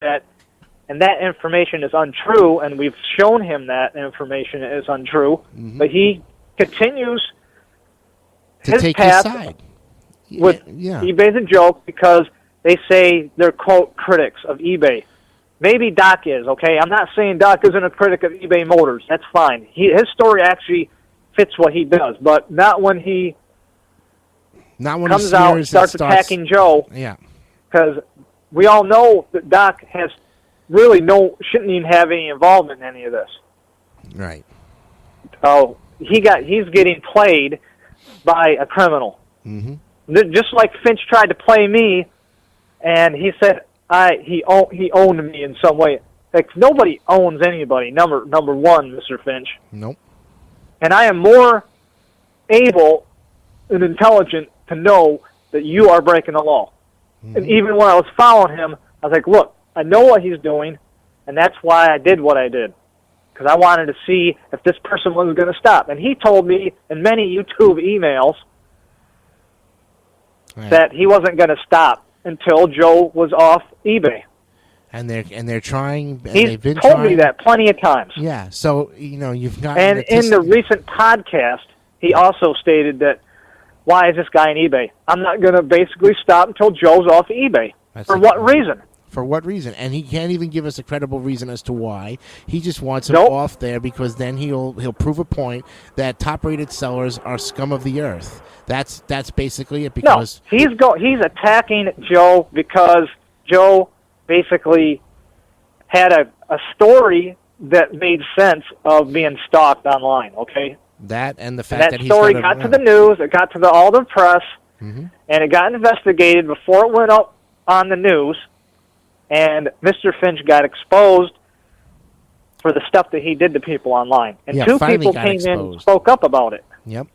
that, and that information is untrue, and we've shown him that information is untrue, but he continues to his take path his side. with Ebayisajoke because they say they're, quote, critics of eBay. Maybe Doc is, okay? I'm not saying Doc isn't a critic of eBay Motors. That's fine. His story actually fits what he does, but not when he comes out and starts attacking Joe. Yeah. Because we all know that Doc has really shouldn't even have any involvement in any of this. Right. Oh, he's getting played by a criminal. Just like Finch tried to play me, and he said he owned me in some way. Like, nobody owns anybody. Number one, Mr. Finch. Nope. And I am more able and intelligent to know that you are breaking the law. And even when I was following him, I was like, look, I know what he's doing, and that's why I did what I did. Because I wanted to see if this person was going to stop. And he told me in many YouTube emails that he wasn't going to stop until Joe was off eBay. And they're trying. And He's told me that plenty of times. Yeah. So you've got. And in the recent podcast, he also stated that, why is this guy on eBay? I'm not going to basically stop until Joe's off eBay. For what reason? For what reason? And he can't even give us a credible reason as to why. He just wants him off there because then he'll prove a point that top-rated sellers are scum of the earth. That's basically it. Because he's attacking Joe because Joe basically had a story that made sense of being stalked online. Okay. That and the fact that story got to the news, it got to all the press, and it got investigated before it went up on the news, and Mr. Finch got exposed for the stuff that he did to people online. And two people came in and spoke up about it. Yep.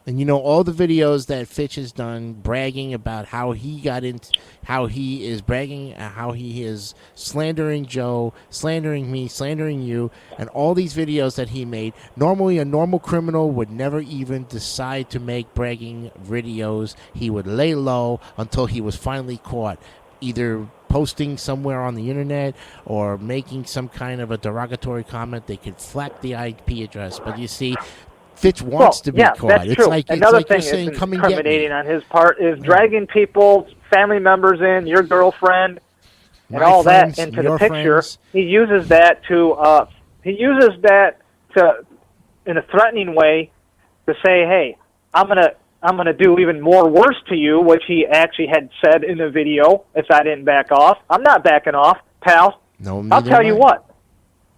And all the videos that Fitch has done bragging about how he got into, how he is bragging, how he is slandering Joe, slandering me, slandering you, and all these videos that he made. Normally, a normal criminal would never even decide to make bragging videos. He would lay low until he was finally caught, either posting somewhere on the internet or making some kind of a derogatory comment. They could flag the IP address. But you see, Fitch wants to be caught. That's it's true. like Another it's like thing saying, that's "Come and get me." incriminating on his part is dragging people, family members in, your girlfriend, and all that into the picture. Friends. He uses that to in a threatening way to say, "Hey, I'm gonna do even more worse to you," which he actually had said in the video. If I didn't back off, I'm not backing off, pal. No, I'll tell you what.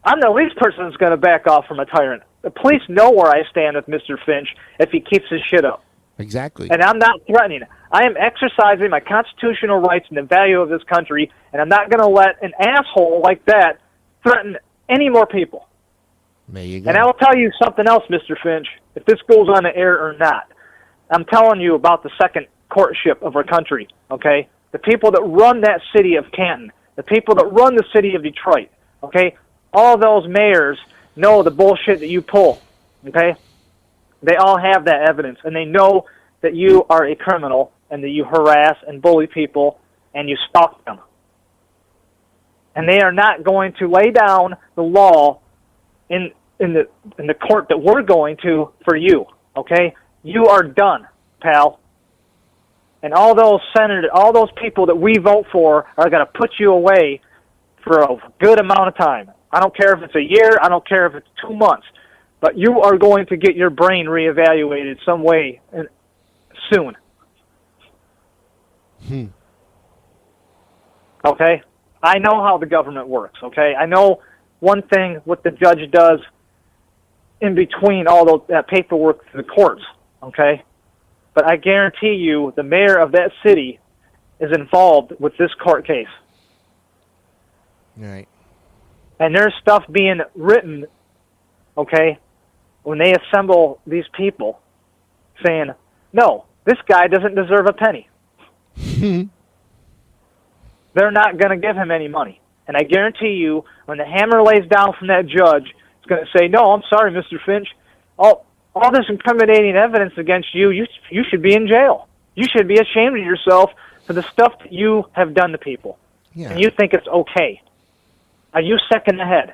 I'm the least person that's going to back off from a tyrant. The police know where I stand with Mr. Finch if he keeps his shit up. Exactly. And I'm not threatening. I am exercising my constitutional rights and the value of this country, and I'm not going to let an asshole like that threaten any more people. There you go. And I will tell you something else, Mr. Finch, if this goes on the air or not. I'm telling you about the second courtship of our country, okay? The people that run that city of Canton, the people that run the city of Detroit, okay? All those mayors know the bullshit that you pull, okay? They all have that evidence, and they know that you are a criminal and that you harass and bully people and you stalk them. And they are not going to lay down the law in the court that we're going to for you, okay? You are done, pal. And all those senators, all those people that we vote for are going to put you away for a good amount of time. I don't care if it's a year. I don't care if it's 2 months. But you are going to get your brain reevaluated some way soon. Okay? I know how the government works, okay? I know one thing what the judge does in between all that paperwork to the courts, okay? But I guarantee you the mayor of that city is involved with this court case. Right. And there's stuff being written, okay, when they assemble these people saying, no, this guy doesn't deserve a penny. They're not going to give him any money. And I guarantee you, when the hammer lays down from that judge, it's going to say, no, I'm sorry, Mr. Finch. All this incriminating evidence against you, you should be in jail. You should be ashamed of yourself for the stuff that you have done to people. Yeah. and you think it's okay. Are you second ahead?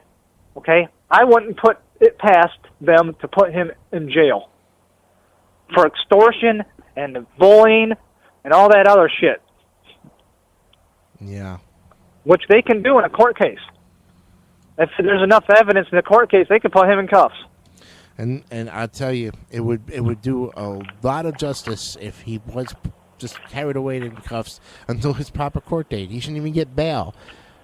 Okay? I wouldn't put it past them to put him in jail for extortion and bullying and all that other shit. Yeah. Which they can do in a court case. If there's enough evidence in the court case, they can put him in cuffs. And I'll tell you, it would do a lot of justice if he was just carried away in cuffs until his proper court date. He shouldn't even get bail.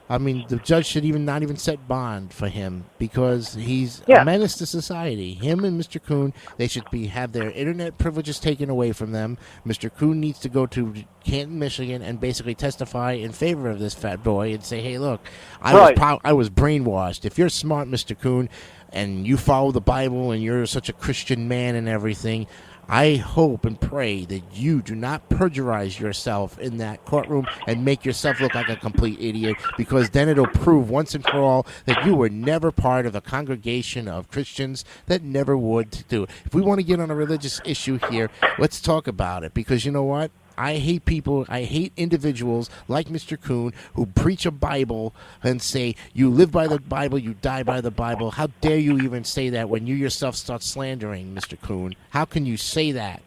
I mean, the judge should not even set bond for him because he's a menace to society. Him and Mr. Kuhn, they should have their internet privileges taken away from them. Mr. Kuhn needs to go to Canton, Michigan, and basically testify in favor of this fat boy and say, "Hey, look, I was brainwashed. If you're smart, Mr. Kuhn, and you follow the Bible and you're such a Christian man and everything, I hope and pray that you do not perjurize yourself in that courtroom and make yourself look like a complete idiot, because then it'll prove once and for all that you were never part of a congregation of Christians that never would do it." If we want to get on a religious issue here, let's talk about it, because you know what? I hate individuals like Mr. Kuhn who preach a Bible and say, you live by the Bible, you die by the Bible. How dare you even say that when you yourself start slandering Mr. Kuhn? How can you say that?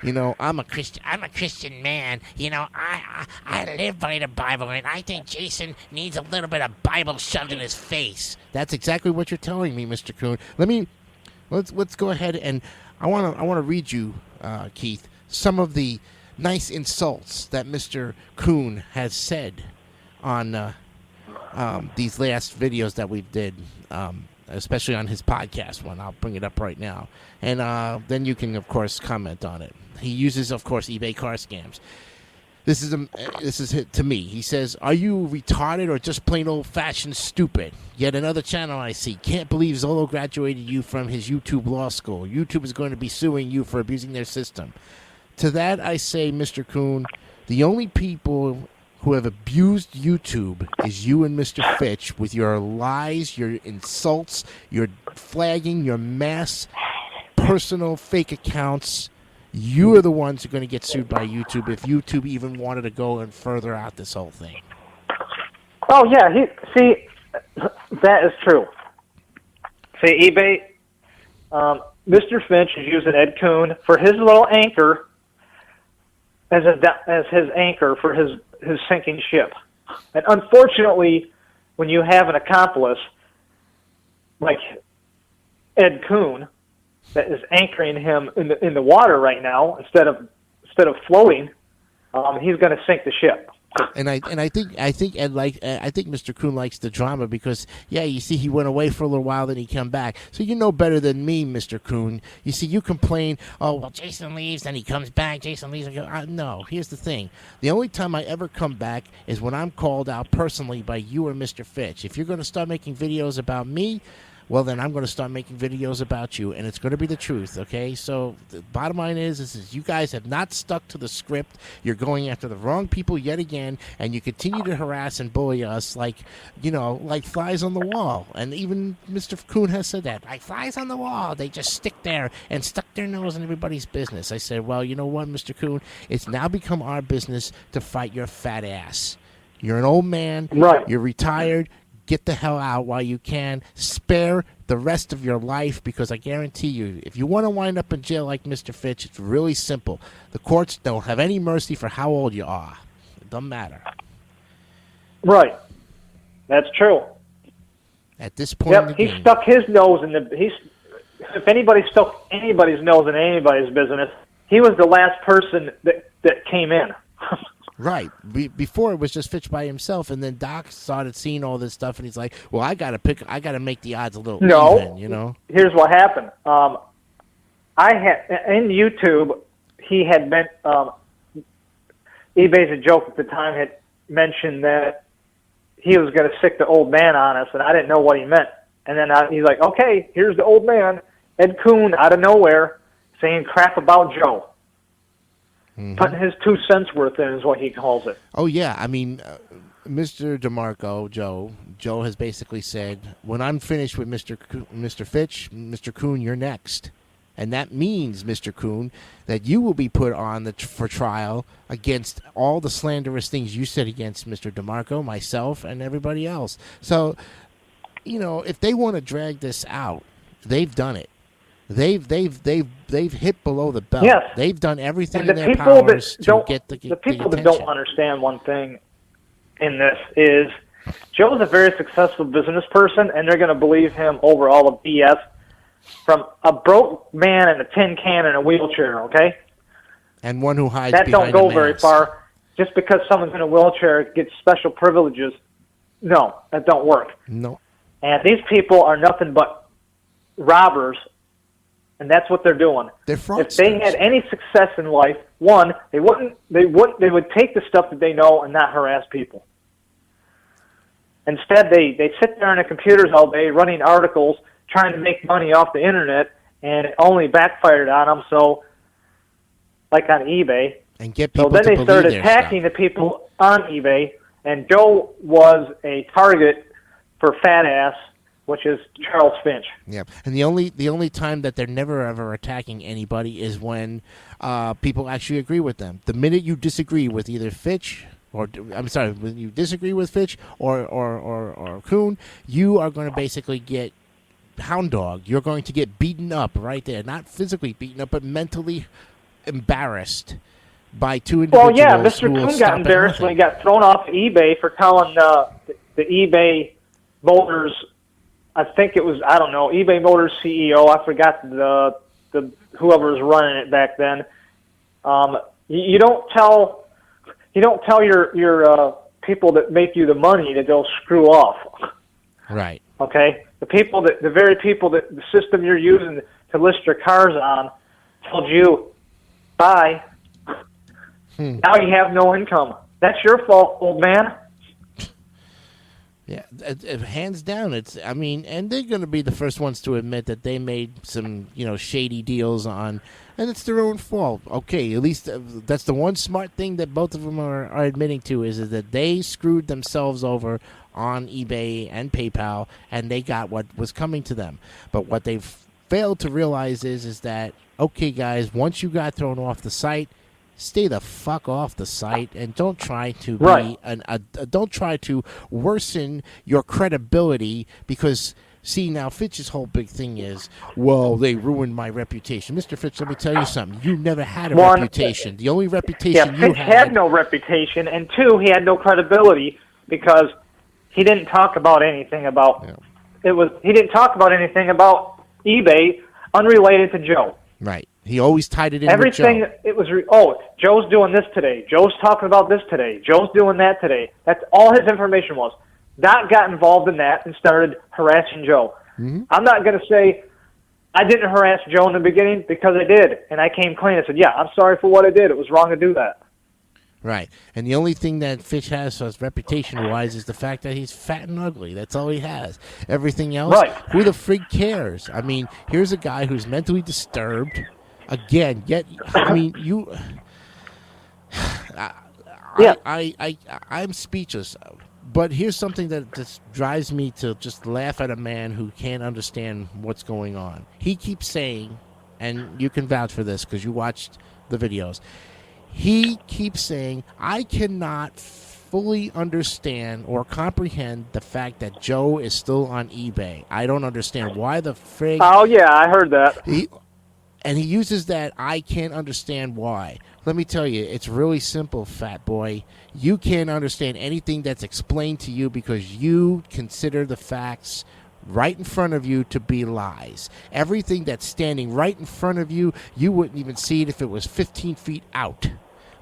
You know, I'm a Christian man. You know, I live by the Bible, and I think Jason needs a little bit of Bible shoved in his face. That's exactly what you're telling me, Mr. Kuhn. Let's go ahead, and I want to read you, Keith, some of the nice insults that Mr. Kuhn has said on these last videos that we did, especially on his podcast one. I'll bring it up right now. And then you can, of course, comment on it. He uses, of course, eBay car scams. This is to me. He says, "Are you retarded or just plain old-fashioned stupid? Yet another channel I see. Can't believe Zolo graduated you from his YouTube law school. YouTube is going to be suing you for abusing their system." To that I say, Mr. Kuhn, the only people who have abused YouTube is you and Mr. Fitch with your lies, your insults, your flagging, your mass personal fake accounts. You are the ones who are going to get sued by YouTube if YouTube even wanted to go and further out this whole thing. Oh, yeah. That is true. See, eBay, Mr. Finch is using Ed Kuhn for his little anchor as his anchor for his sinking ship. And unfortunately, when you have an accomplice like Ed Kuhn that is anchoring him in the water right now instead of floating, he's going to sink the ship. And I think Mr. Kuhn likes the drama because, yeah, you see, he went away for a little while, then he come back. So you know better than me, Mr. Kuhn. You see, you complain, oh, well, Jason leaves, then he comes back, Jason leaves. No, here's the thing. The only time I ever come back is when I'm called out personally by you or Mr. Fitch. If you're going to start making videos about me, well, then I'm going to start making videos about you, and it's going to be the truth, okay? So the bottom line is you guys have not stuck to the script. You're going after the wrong people yet again, and you continue to harass and bully us like flies on the wall. And even Mr. Kuhn has said that. Like flies on the wall. They just stick there and stuck their nose in everybody's business. I said, well, you know what, Mr. Kuhn? It's now become our business to fight your fat ass. You're an old man. Right. You're retired. Get the hell out while you can. Spare the rest of your life, because I guarantee you, if you want to wind up in jail like Mr. Fitch, it's really simple. The courts don't have any mercy for how old you are. It doesn't matter. Right. That's true. At this point in the game. He stuck his nose in if anybody stuck anybody's nose in anybody's business, he was the last person that came in. Right. Before it was just Fitch by himself, and then Doc started seeing all this stuff, and he's like, well, I got to make the odds a little even, you know? Here's what happened. In YouTube, he had been, Ebayisajoke at the time had mentioned that he was going to sick the old man on us, and I didn't know what he meant. And then he's like, okay, here's the old man, Ed Kuhn, out of nowhere, saying crap about Joe. Mm-hmm. Putting his 2 cents worth in is what he calls it. Oh, yeah. I mean, Mr. DeMarco, Joe has basically said, when I'm finished with Mr. Fitch, Mr. Kuhn, you're next. And that means, Mr. Kuhn, that you will be put on for trial against all the slanderous things you said against Mr. DeMarco, myself, and everybody else. So, if they want to drag this out, they've done it. They've hit below the belt. Yes. They've done everything And in their powers to get the people that attention. don't understand one thing in this is Joe's a very successful business person, and they're going to believe him over all of BS from a broke man in a tin can in a wheelchair, okay? And one who hides that behind don't go a very mask. far. Just because someone's in a wheelchair gets special privileges, no, that don't work. No. And these people are nothing but robbers, and that's what they're doing. They're fraudsters. If they had any success in life, one, they would take the stuff that they know and not harass people. Instead, they sit there on the computers all day running articles, trying to make money off the internet, and it only backfired on them. So, like on eBay, and get people so then to they believe started their attacking stuff. the people on eBay, and Joe was a target for fat ass, which is Charles Finch. Yeah, and the only time that they're never ever attacking anybody is when people actually agree with them. The minute you disagree with either Fitch, when you disagree with Fitch or Kuhn, you are going to basically get hound dog. You're going to get beaten up right there, not physically beaten up, but mentally embarrassed by two individuals. Well, yeah, Mr. who will Kuhn stop got at embarrassed when he nothing. got thrown off eBay for telling the eBay Motors, I think it was, I don't know, eBay Motors CEO, I forgot the whoever was running it back then. You don't tell your people that make you the money to go screw off. Right. Okay? The very people that the system you're using to list your cars on told you, bye. Now you have no income. That's your fault, old man. Yeah, hands down. And they're going to be the first ones to admit that they made some, shady deals on, and it's their own fault. Okay, at least that's the one smart thing that both of them are admitting to is that they screwed themselves over on eBay and PayPal, and they got what was coming to them. But what they've failed to realize is that, okay, guys, once you got thrown off the site, stay the fuck off the site and don't try to be don't try to worsen your credibility because see now Fitch's whole big thing is, well, they ruined my reputation. Mr. Fitch, let me tell you something. You never had a reputation. The only reputation you Fitch had no reputation, and two, he had no credibility because he didn't talk about anything about he didn't talk about anything about eBay unrelated to Joe. Right. He always tied it in everything. with Joe. It was Joe's doing this today. Joe's talking about this today. Joe's doing that today. That's all his information was. Doc got involved in that and started harassing Joe. Mm-hmm. I'm not going to say I didn't harass Joe in the beginning because I did, and I came clean. I said, yeah, I'm sorry for what I did. It was wrong to do that. Right. And the only thing that Fitch has as reputation-wise is the fact that he's fat and ugly. That's all he has. Everything else, who the frig cares? I mean, here's a guy who's mentally disturbed. Again, you... I'm speechless. But here's something that just drives me to just laugh at a man who can't understand what's going on. He keeps saying, and you can vouch for this because you watched the videos, he keeps saying, I cannot fully understand or comprehend the fact that Joe is still on eBay. I don't understand why the frig... Oh, yeah, I heard that. And he uses that, I can't understand why. Let me tell you, it's really simple, fat boy. You can't understand anything that's explained to you because you consider the facts right in front of you to be lies. Everything that's standing right in front of you, you wouldn't even see it if it was 15 feet out.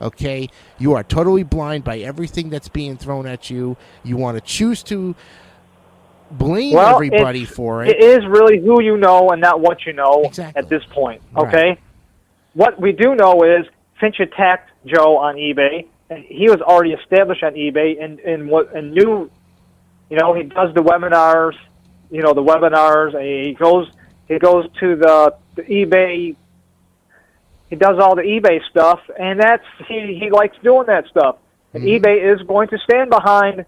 Okay? You are totally blind by everything that's being thrown at you. You want to choose to blame everybody for it. It is really who you know and not what you know at this point. Okay? Right. What we do know is Finch attacked Joe on eBay, and he was already established on eBay and knew, he does the webinars, and he goes to the eBay. He does all the eBay stuff, and he likes doing that stuff. And eBay is going to stand behind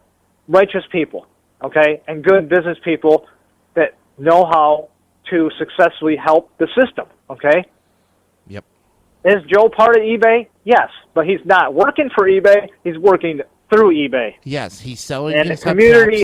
righteous people, okay, and good business people that know how to successfully help the system. Okay? Yep. Is Joe part of eBay? Yes, but he's not working for eBay. He's working through eBay. Yes, he's selling And the his community